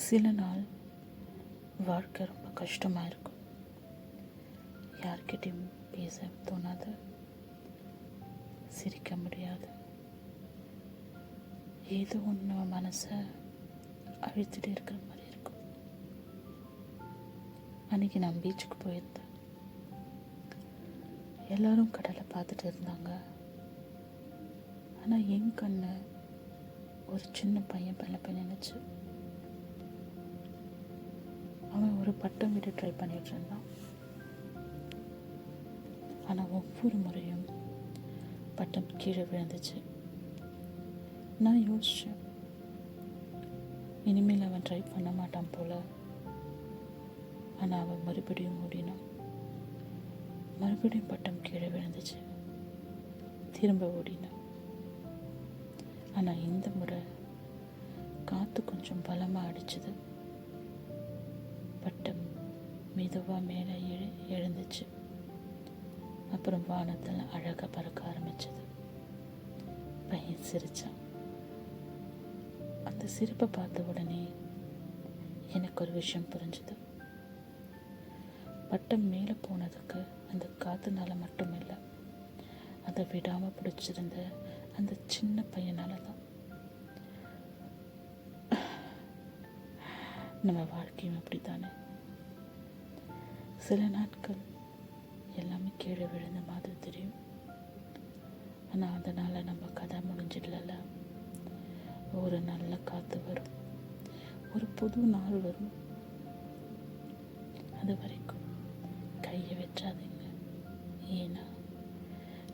சில நாள் வாழ்க்கை ரொம்ப கஷ்டமாக இருக்கும். யார்கிட்டையும் பேச தோணாது, சிரிக்க முடியாது. ஏதோ ஒன்று நம்ம மனசை அழுத்திட்டு இருக்கிற மாதிரி இருக்கும். அன்றைக்கி நான் பீச்சுக்கு போயிருந்தேன். எல்லாரும் கடலை பார்த்துட்டு இருந்தாங்க. ஆனால் என் கண்ணை ஒரு சின்ன பையன் போய் நினைச்சு. அவன் ஒரு பட்டம் விட ட்ரை பண்ணிட்டு இருந்தான். ஆனால் ஒவ்வொரு முறையும் பட்டம் கீழே விழுந்துச்சு. நான் யோசித்தேன், இனிமேல் அவன் ட்ரை பண்ண மாட்டான் போல. ஆனால் அவன் மறுபடியும் ஓடினான். மறுபடியும் பட்டம் கீழே விழுந்துச்சு. திரும்ப ஓடினான். ஆனால் இந்த முறை காற்று கொஞ்சம் பலமாக அடிச்சது. பட்டம் மெதுவாக மேலே எழுந்துச்சு. அப்புறம் வானத்தில் அழகாக பறக்க ஆரம்பிச்சது. பையன் சிரிச்சான். அந்த சிரிப்பை பார்த்த உடனே எனக்கு ஒரு விஷயம் புரிஞ்சுது. பட்டம் மேலே போனதுக்கு அந்த காற்றுனால மட்டும் இல்லை, அதை விடாமல் பிடிச்சிருந்த அந்த சின்ன பையனால தான். நம்ம வாழ்க்கையும் அப்படித்தானே. சில நாட்கள் எல்லாமே கீழே விழுந்த மாதிரி தெரியும். ஆனால் அதனால் நம்ம கதை முடிஞ்சிடல. ஒரு நல்ல காற்று வரும், ஒரு புது நாள் வரும். அது வரைக்கும் கையை வச்சாதீங்க. ஏன்னா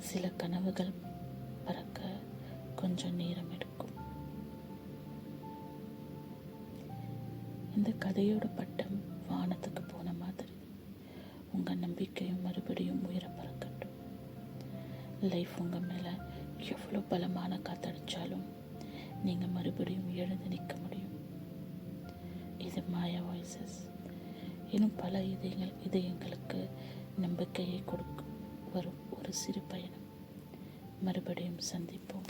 சில கனவுகள் பறக்க கொஞ்சம் நேரம் எடுக்கும். இந்த கதையோட பட்டம் வானத்துக்கு போன மாதிரி உங்கள் நம்பிக்கையும் மறுபடியும் உயர பறக்கட்டும். லைஃப் உங்கள் மேலே எவ்வளோ பலமான காத்தடிச்சாலும் நீங்கள் மறுபடியும் எழுந்து நிற்க முடியும். இது மாயா வாய்ஸஸ். இன்னும் பல இதயங்களுக்கு நம்பிக்கையை கொடுக்கும் வரும் ஒரு சிறு பயணம். மறுபடியும் சந்திப்போம்.